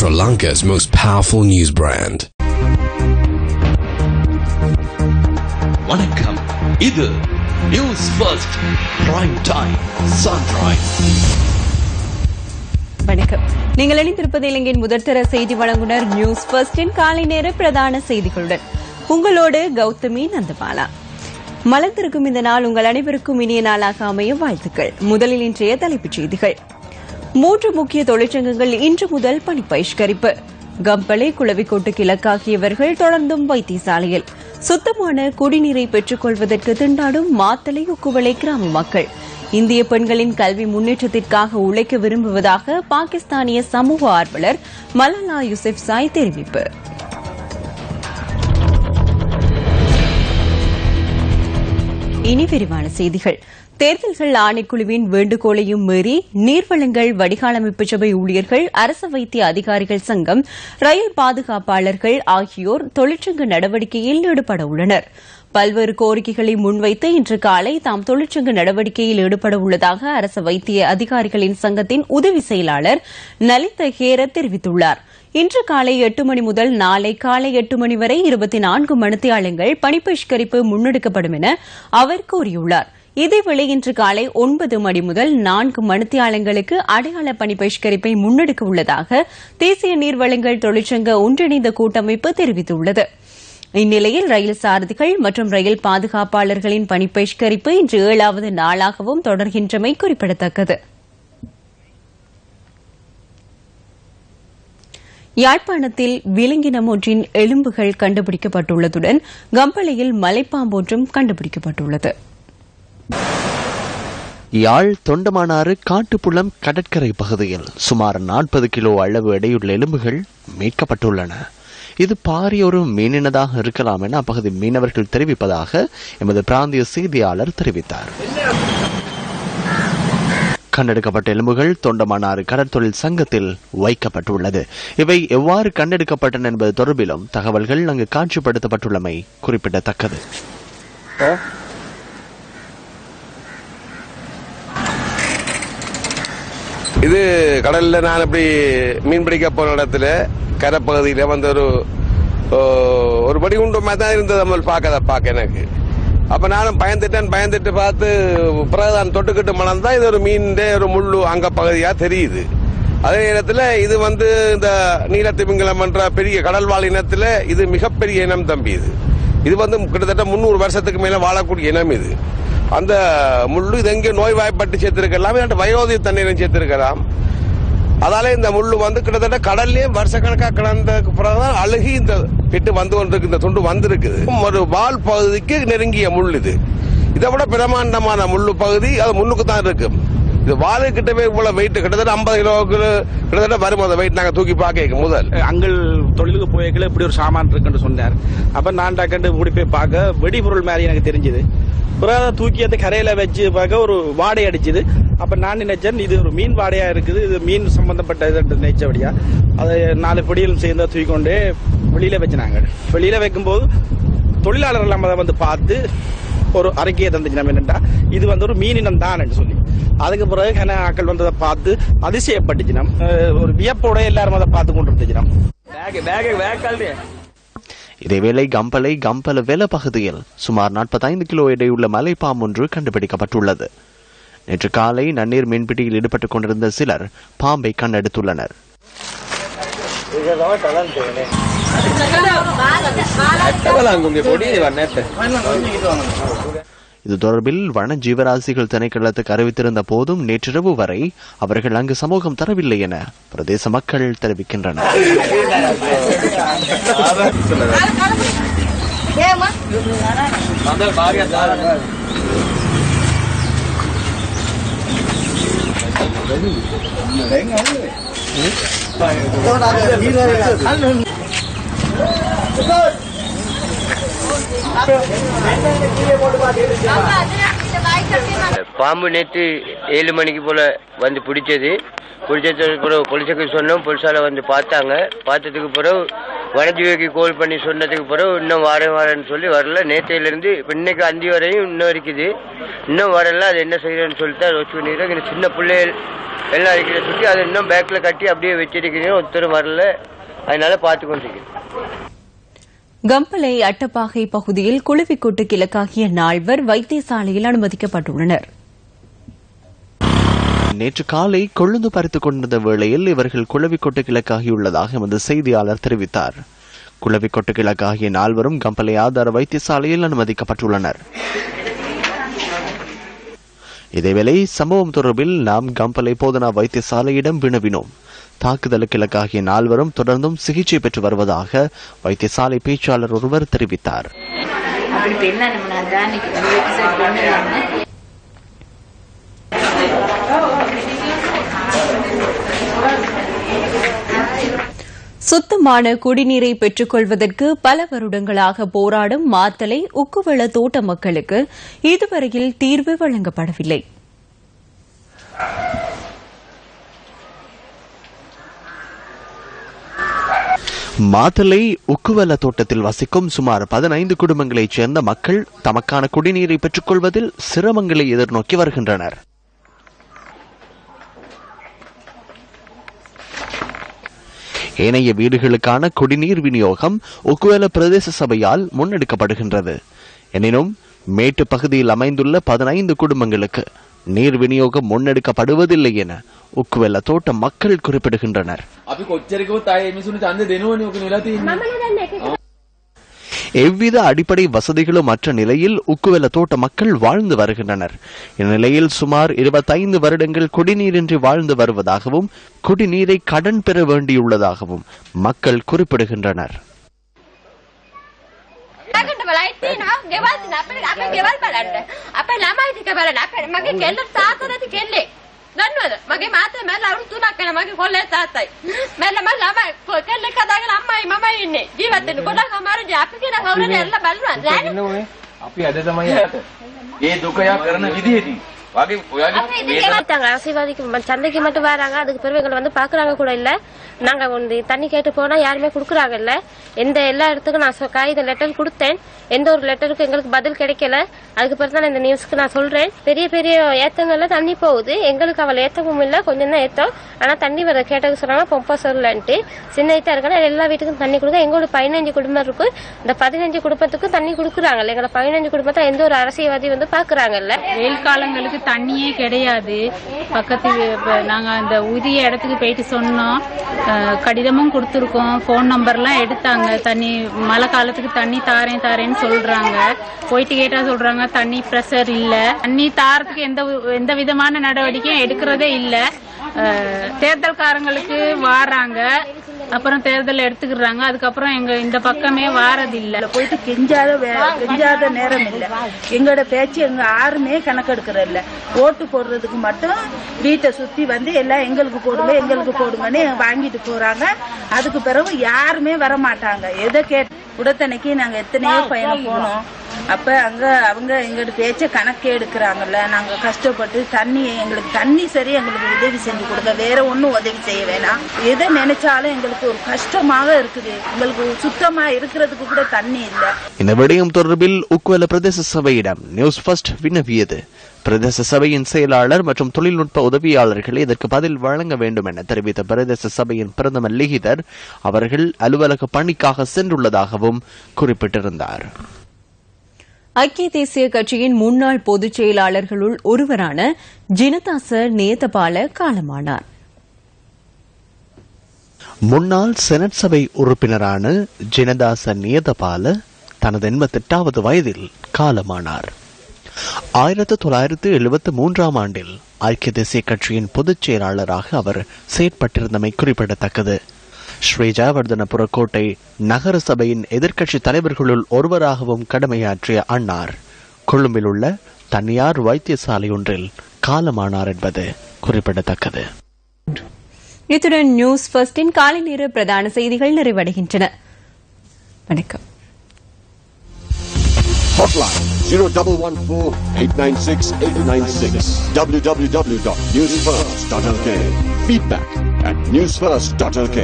Sri Lanka's most powerful news brand. வணக்கம், இது news first prime time sunrise. வணக்கம், நீங்கள் இணைந்திருப்பது இலங்கையின் முதற்தர செய்தி வழங்குனர் நியூஸ் ஃபர்ஸ்டின் காலை நேர பிரதான செய்திகளுடன் உங்களோடு கௌதமி நந்தபாலா. மலர்ந்திருக்கும் இந்த நாள் உங்கள் அனைவருக்கும் இனிய நாளாக அமைய வாழ்த்துக்கள். முதலில் இன்றைய தலைப்புச் செய்திகள். 3 முக்கிய தொழிற்சங்கங்கள் இன்று முதல் பணி பகிஷ்கரிப்பு. கம்பளை, குளவிக்கோட்டு கிழக்காகியவர்கள் தொடர்ந்தும் வைத்தியசாலையில். சுத்தமான குடிநீரை பெற்றுக் கொள்வதற்கு திண்டாடும் மாத்தளை, உக்குவளை கிராம மக்கள். இந்திய பெண்களின் கல்வி முன்னேற்றத்திற்காக உழைக்க விரும்புவதாக பாகிஸ்தானிய சமூக ஆர்வலர் மலாலா யூசுப்சாய் தெரிவிப்பு. இனி விரிவான செய்திகள். தேர்தல்கள் ஆணைக்குழுவின் வேண்டுகோளையும் மீறி நீர்வளங்கள் வடிகாலமைப்பு சபை ஊழியர்கள், அரசு வைத்திய அதிகாரிகள் சங்கம், ரயில் பாதுகாப்பாளர்கள் ஆகியோர் தொழிற்சங்க நடவடிக்கையில் ஈடுபட உள்ளனர். பல்வேறு கோரிக்கைகளை முன்வைத்து இன்று காலை தாம் தொழிற்சங்க நடவடிக்கையில் ஈடுபட உள்ளதாக அரசு வைத்திய அதிகாரிகளின் சங்கத்தின் உதவி செயலாளர் நலித ஹேர தெரிவித்துள்ளார். இன்று காலை 8 மணி முதல் நாளை காலை 8 மணி வரை 24 மணித்தியாலங்கள் பணி பகிஷ்கரிப்பு முன்னெடுக்கப்படும் என அவர் கூறியுள்ளார். இதேவேளை இன்று காலை 9 மணி முதல் 4 மணித்தியாலங்களுக்கு அடையாள பணி பகிஷ்கரிப்பை முன்னெடுக்க உள்ளதாக தேசிய நீர்வளங்கள் தொழிற்சங்க ஒன்றிணைந்த கூட்டமைப்பு தெரிவித்துள்ளது. இந்நிலையில் ரயில் சாரதிகள் மற்றும் ரயில் பாதுகாப்பாளர்களின் பணி பகிஷ்கரிப்பு இன்று 7வது நாளாகவும் தொடர்கின்றமை குறிப்பிடத்தக்கது. யாழ்ப்பாணத்தில் விலங்கினம் ஒன்றின் எலும்புகள் கண்டுபிடிக்கப்பட்டுள்ளதுடன் கம்பளையில் மலைப்பாம்பொன்றும் கண்டுபிடிக்கப்பட்டுள்ளது. யாழ் தொண்டமானாறு காட்டுப்புலம் கடற்கரை பகுதியில் சுமார் 40 கிலோ அளவு எடையுள்ள எலும்புகள் மீட்கப்பட்டுள்ளன. இது பாரிய ஒரு மீனினதாக இருக்கலாம் என அப்பகுதி மீனவர்கள் தெரிவிப்பதாக எமது பிராந்திய செய்தியாளர் தெரிவித்தார். கண்டெடுக்கப்பட்ட எலும்புகள் தொண்டமானாறு கடற்தொழில் சங்கத்தில் வைக்கப்பட்டுள்ளது. இவை எவ்வாறு கண்டெடுக்கப்பட்டன என்பது தொடர்பிலும் தகவல்கள் அங்கு காட்சிப்படுத்தப்பட்டுள்ளமை குறிப்பிடத்தக்கது. இது கடல்ல நான் இப்படி மீன் பிடிக்க போன இடத்துல கரைப்பகுதியில வந்து ஒரு படி உண்டு மாதிரி தான் இருந்தது. நம்ம பார்க்க எனக்கு அப்ப நானும் பயந்துட்டு பார்த்து பிறகுதான் தொட்டுக்கிட்டு மணந்தா இது ஒரு மீன் ஒரு முள்ளு அங்க பகுதியா தெரியுது. அதே நேரத்தில் இது வந்து இந்த நீலத்திமிங்கலம் என்ற பெரிய கடல்வாழ் இனத்துல இது மிகப்பெரிய இனம் தம்பி. இது வந்து கிட்டத்தட்ட 300 வருஷத்துக்கு மேல வாழக்கூடிய இனம். இது அந்த முள்ளு இது எங்கே நோய்வாய்ப்பட்டு சேர்த்திருக்கலாம், வயோதிக தண்ணீரும் சேர்த்திருக்கலாம். அதால இந்த முள்ளு வந்து கிட்டத்தட்ட கடல்லே வருஷக்கணக்காக கிடந்த பிறகுதான் அழுகி இந்த பிட்டு வந்து கொண்டிருக்கு, இந்த துண்டு வந்திருக்குது. ஒரு வால் பகுதிக்கு நெருங்கிய முள் இது. இதை விட பிரமாண்டமான முள்ளு பகுதி அது முன்னுக்கு தான் இருக்கு. இது வாழை கிட்டவே போல வெயிட் கிட்டத்தட்ட 50 கிலோவுக்கு கிட்டத்தட்ட வரும். அந்த வெயிட் நாங்க தூக்கி பார்க்க முதல் அங்கள் தொழிலுக்கு போய்க்கல இப்படி ஒரு சாமான் இருக்குன்னு சொன்னார். அப்ப நான் டக்கண்டு ஓடி போய் பார்க்க வெடிபொருள் மாதிரி எனக்கு தெரிஞ்சது. பிறகு தூக்கி அந்த கரையில வச்சு பார்க்க ஒரு வாடை அடிச்சுது. அப்ப நான் நினைச்சேன் இது ஒரு மீன் வாடையா இருக்குது, இது மீன் சம்பந்தப்பட்ட இது நினைச்சபடியா அதை 4 படியிலும் சேர்ந்து தூக்கிக்கொண்டே வெளியில வச்சுனாங்க. வெளியில வைக்கும்போது தொழிலாளர்கள் நம்ம வந்து பார்த்து ஒரு அறிக்கையை தந்துச்சு. நம்ம என்னட்டா இது வந்து ஒரு மீனினம் தான் சொல்லி அதுக்கு பிறகு ஆக்கள் வந்ததை பார்த்து அதிசயப்பட்டுச்சு. ஒரு வியப்போட எல்லாரும் அதை பார்த்து கொண்டு இருந்துச்சு. இதேவேளை கம்பல வெல பகுதியில் சுமார் 45 கிலோ எடையுள்ள மலைப்பாம்பு ஒன்று கண்டுபிடிக்கப்பட்டுள்ளது. நேற்று காலை நன்னீர் மீன்பிடியில் ஈடுபட்டுக் கொண்டிருந்த சிலர் பாம்பை கண்டெடுத்துள்ளனர். இது தொடர்பில் வன ஜீவராசிகள் திணைக்களத்துக்கு அறிவித்திருந்த போதும் நேற்றிரவு வரை அவர்கள் அங்கு சமூகம் தரவில்லை என பிரதேச மக்கள் தெரிவிக்கின்றனர். பாம்பு நேற்று 7 மணிக்கு போல வந்து பிடிச்சது. போலீஸுக்கு சொன்னோம். போலீஸால வந்து பார்த்தாங்க. பார்த்ததுக்கு பிறகு வனஜீவிக்கு கால் பண்ணி சொன்னதுக்கு பிறகு இன்னும் வரேன்னு சொல்லி வரல. நேற்றையிலேருந்து இப்போ இன்னைக்கு அந்தி வரையும் இன்னும் இருக்குது. இன்னும் வரல. அது என்ன செய்யறேன்னு சொல்லிட்டு அதை வச்சு பண்ணிடுறேன். சின்ன பிள்ளைகள் எல்லாம் இருக்கிற சுற்றி அதை இன்னும் பேக்கில் கட்டி அப்படியே வச்சிருக்கிறீங்க. ஒருத்தரும் வரல. அதனால பார்த்து கொண்டிருக்கிறேன். கம்பளை அட்டப்பாகை பகுதியில் குளவிக்கொட்டுக்கு இலக்காகிய 4 வைத்தியசாலையில் அனுமதிக்கப்பட்டுள்ளனர். நேற்று காலை கொழுந்து பறித்துக் கொண்டிருந்த வேளையில் இவர்கள் குளவிக்கொட்டு கிழக்காகியுள்ளதாக எமது செய்தியாளர் தெரிவித்தார். குளவிக்கொட்டு கிழக்காகிய 4 கம்பளை ஆதார வைத்தியசாலையில் அனுமதிக்கப்பட்டுள்ளனர். இதேவேளை சம்பவம் தொடர்பில் நாம் கம்பளை போதனா வைத்தியசாலையிடம் வினவினோம். தாக்குதலுக்கு இலக்காகிய 4 தொடர்ந்தும் சிகிச்சை பெற்று வருவதாக வைத்தியசாலை பேச்சாளர் ஒருவர் தெரிவித்தார். சுத்தமான குடிநீரை பெற்றுக் கொள்வதற்கு பல வருடங்களாக போராடும் மாத்தளை உக்குவள தோட்ட மக்களுக்கு இதுவரையில் தீர்வு வழங்கப்படவில்லை. மாத்தளை உக்குவல தோட்டத்தில் வசிக்கும் சுமார் 15 குடும்பங்களைச் சேர்ந்த மக்கள் தமக்கான குடிநீரை பெற்றுக் கொள்வதில் சிரமங்களை எதிர்நோக்கி வருகின்றனர். ஏனைய வீடுகளுக்கான குடிநீர் விநியோகம் உக்குவல பிரதேச சபையால் முன்னெடுக்கப்படுகின்றது. எனினும் மேட்டு பகுதியில் அமைந்துள்ள 15 குடும்பங்களுக்கு நீர் விநியோகம் முன்னெடுக்கப்படுவதில்லை என உக்குவெல்ல தோட்ட மக்கள் குறிப்பிடுகின்றனர். எவ்வித அடிப்படை வசதிகளும் மற்ற நிலையில் உக்குவெல்ல தோட்ட மக்கள் வாழ்ந்து வருகின்றனர். இந்நிலையில் சுமார் 25 வருடங்கள் குடிநீரின்றி வாழ்ந்து வருவதாகவும் குடிநீரை கடன் பெற வேண்டியுள்ளதாகவும் மக்கள் குறிப்பிடுகின்றனர். දන්නවද මගේ මාතේ මැරලා අවුරුදු 3ක් වෙනවා මගේ කොල්ලේ තාත්තයි මැරලා මම ළමයි කෙල්ලෙක් හදාගෙන අම්මයි මමයි ඉන්නේ ජීවත් වෙන්නේ ගොඩක් අමාරුයි අපි කියන කවුරුනේ ඇරලා බලනවා නෑනේ අපි අද තමයි යට ඒ දුකයා කරන විදිහේදී வாගේ ඔයාගේ ஆசீர்வாதிக்கு சந்தைக்கு மட்டும் வராங்க. அதுக்கு பிறகு எங்களை வந்து பாக்குறாங்க கூட இல்ல. நாங்க வந்து தண்ணி கேட்டு போனா யாருமே குடுக்குறாங்க இல்ல. எல்லா இடத்துக்கும் நான் காகித லெட்டர் கொடுத்தேன். எந்த ஒரு லெட்டருக்கு எங்களுக்கு பதில் கிடைக்கல. அதுக்கு பிறகு தான் இந்த நியூஸ்க்கு நான் சொல்றேன். பெரிய பெரிய ஏத்தங்கள்ல தண்ணி போகுது. எங்களுக்கு அவள் ஏத்தவும் இல்ல. கொஞ்சம் தான் ஏத்தம். ஆனா தண்ணி வர கேட்டது சொன்னாங்க பொம்பா சொல்லன்ட்டு சின்ன ஏத்தா இருக்கா எல்லா வீட்டுக்கும் தண்ணி கொடுக்க. எங்களோட 15 குடும்பம் இருக்கு. இந்த 15 குடும்பத்துக்கு தண்ணி கொடுக்குறாங்க. எங்களை 15 குடும்பத்தை எந்த ஒரு அரசியல்வாதி வந்து பாக்குறாங்கல்ல. வெயில் காலங்களுக்கு தண்ணியே கிடையாது. பக்கத்து நாங்க அந்த உரிய இடத்துக்கு போயிட்டு சொன்னோம். கடிதமும் கொடுத்துருக்கோம். போன் நம்பர்லாம் எடுத்தாங்க. தண்ணி மழை காலத்துக்கு தண்ணி தாரேன்னு சொல்றாங்க. போயிட்டு கேட்டா சொல்றாங்க தண்ணி பிரஷர் இல்ல. தண்ணி தாரத்துக்கு எந்த விதமான நடவடிக்கையும் எடுக்கிறதே இல்ல. தேர்தல்காரங்களுக்கு வாராங்க. அப்புறம் தேர்தல் எடுத்துக்கிறாங்க. அதுக்கப்புறம் எங்க இந்த பக்கமே வாரதில்லை. போயிட்டு கெஞ்சாத நேரம் இல்ல. எங்களோட பேச்சு எங்க யாருமே கணக்கெடுக்கிற இல்ல. ஓட்டு போடுறதுக்கு மட்டும் வீட்டை சுத்தி வந்து எல்லாம் எங்களுக்கு போடுங்கன்னு வாங்கிட்டு போறாங்க. அதுக்கு பிறகு யாருமே வர மாட்டாங்க. எதை கேட்டு உடத்தனைக்கு நாங்க எத்தனையோ பயணம் போனோம். அப்ப அங்க அவங்க எங்களோட பேச்ச கணக்கே எடுக்கிறாங்கல்ல. நாங்க கஷ்டப்பட்டு எங்களுக்கு தண்ணி சரி எங்களுக்கு உதவி செஞ்சு கொடுங்க. வேற ஒன்னும் உதவி செய்ய வேணாம். எதை நினைச்சாலும் எங்களுக்கு ஒரு கஷ்டமாக இருக்குது. எங்களுக்கு சுத்தமா இருக்கிறதுக்கு கூட தண்ணி இல்ல. இந்த விடயம் தொடர்பில் உக்குவெல்ல பிரதேச சபையிடம் நியூஸ் ஃபர்ஸ்ட் வினவியது. பிரதேச சபையின் செயலாளர் மற்றும் தொழில்நுட்ப உதவியாளர்கள் இதற்கு பதில் வழங்க வேண்டும் என தெரிவித்த பிரதேச சபையின் பிரதமர் லிகிதர் அவர்கள் அலுவலக பணிக்காக சென்றுள்ளதாகவும் குறிப்பிட்டிருந்தார். ஐக்கிய தேசிய கட்சியின் முன்னாள் பொதுச் செயலாளர்களுள் ஒருவரான ஜினதாச நேதபால காலமானார். முன்னாள் செனட் சபை உறுப்பினரான ஜினதாச நேதபால தனது 88வது வயதில் காலமானார். 1973ஆம் ஆண்டில் ஐக்கிய தேசிய கட்சியின் பொதுச் செயலாளராக அவர் செயற்பட்டிருந்தமை குறிப்பிடத்தக்கது. ஸ்ரீ ஜெயவர்தனபுர கோட்டை நகர சபையின் எதிர்க்கட்சி தலைவர்களுள் ஒருவராகவும் கடமையாற்றிய அன்னார் கொழும்பில் உள்ள தனியார் வைத்தியசாலை ஒன்றில் காலமானார் என்பது குறிப்பிடத்தக்கது. இத்துடன் நியூஸ் ஃபர்ஸ்டின் காலை நேர பிரதான செய்திகள் நிறைவடைகின்றன. வணக்கம். Hotline 0114-896-896 www.newsfirst.lk. Feedback at newsfirst.lk.